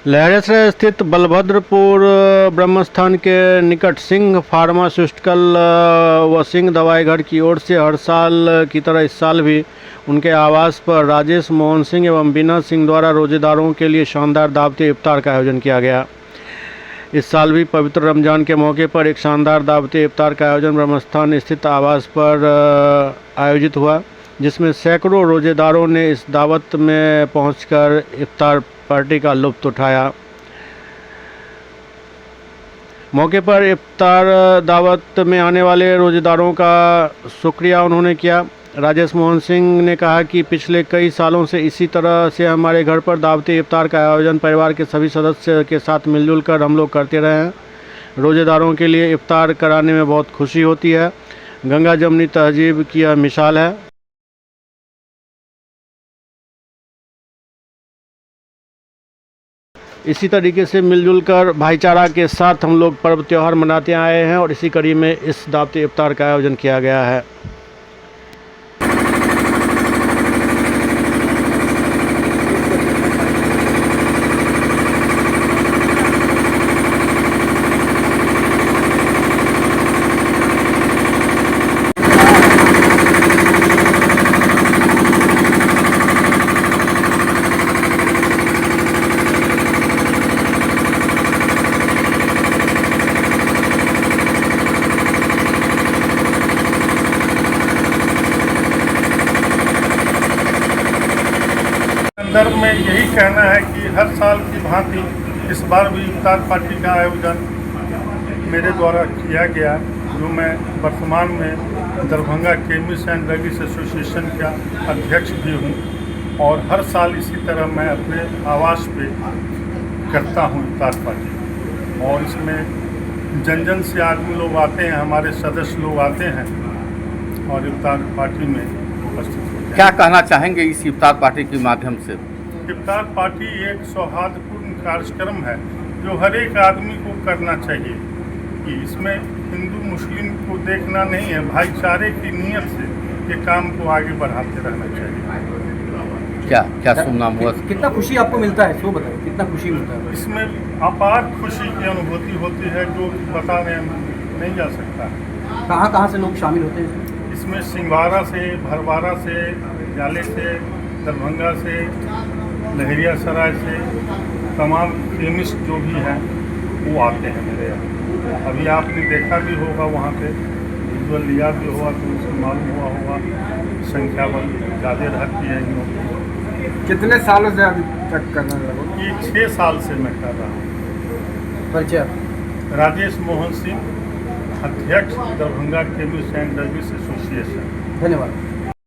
लहरेसराय स्थित बलभद्रपुर ब्रह्मस्थान के निकट सिंह फार्मास्यूटिकल व सिंह दवाई घर की ओर से हर साल की तरह इस साल भी उनके आवास पर राजेश मोहन सिंह एवं बीना सिंह द्वारा रोजेदारों के लिए शानदार दावती इफ्तार का आयोजन किया गया। इस साल भी पवित्र रमज़ान के मौके पर एक शानदार दावती इफ्तार का आयोजन ब्रह्मस्थान स्थित आवास पर आयोजित हुआ, जिसमें सैकड़ों रोजेदारों ने इस दावत में पहुंचकर इफ्तार पार्टी का लुत्फ़ उठाया। मौके पर इफ्तार दावत में आने वाले रोजेदारों का शुक्रिया उन्होंने किया। राजेश मोहन सिंह ने कहा कि पिछले कई सालों से इसी तरह से हमारे घर पर दावती इफ्तार का आयोजन परिवार के सभी सदस्य के साथ मिलजुल कर हम लोग करते रहे हैं। रोजेदारों के लिए इफ्तार कराने में बहुत खुशी होती है। गंगा जमनी तहजीब की यह मिसाल है। इसी तरीके से मिलजुल कर भाईचारा के साथ हम लोग पर्व त्यौहार मनाते आए हैं और इसी कड़ी में इस दावती इफ्तार का आयोजन किया गया है। संदर्भ में यही कहना है कि हर साल की भांति इस बार भी इफ्तार पार्टी का आयोजन मेरे द्वारा किया गया, जो मैं वर्तमान में Darbhanga chemist and druggist association का अध्यक्ष भी हूँ और हर साल इसी तरह मैं अपने आवास पे करता हूँ इफ्तार पार्टी। और इसमें जन जन से आदमी लोग आते हैं, हमारे सदस्य लोग आते हैं और इफ्तार पार्टी में उपस्थित होते हैं। क्या कहना चाहेंगे इस इफ्तार पार्टी के माध्यम से? इफ्तार पार्टी एक सौहार्दपूर्ण कार्यक्रम है जो हर एक आदमी को करना चाहिए कि इसमें हिंदू मुस्लिम को देखना नहीं है, भाईचारे की नीयत से ये काम को आगे बढ़ाते रहना चाहिए। क्या सुनना हुआ? कितना खुशी आपको मिलता है, सो बताइए, कितना खुशी मिलता है? इसमें अपार खुशी की अनुभूति होती है जो बताने नहीं जा सकता। कहाँ से लोग शामिल होते हैं इसमें? सिंघवाड़ा से, भरवाड़ा से, जाले से, दरभंगा से, लहरियासराय से, तमाम केमिस्ट जो भी हैं वो आते हैं मेरे यहाँ। अभी आपने देखा भी होगा वहाँ पे विजुअल लिया भी होगा तो उससे मालूम हुआ होगा संख्या ज़्यादा रहती है इन लोगों की। कितने सालों से अभी तक करना लगा? ये 6 साल से मैं कर रहा हूँ। परिचय? राजेश मोहन सिंह, अध्यक्ष Darbhanga chemist and druggist association. धन्यवाद।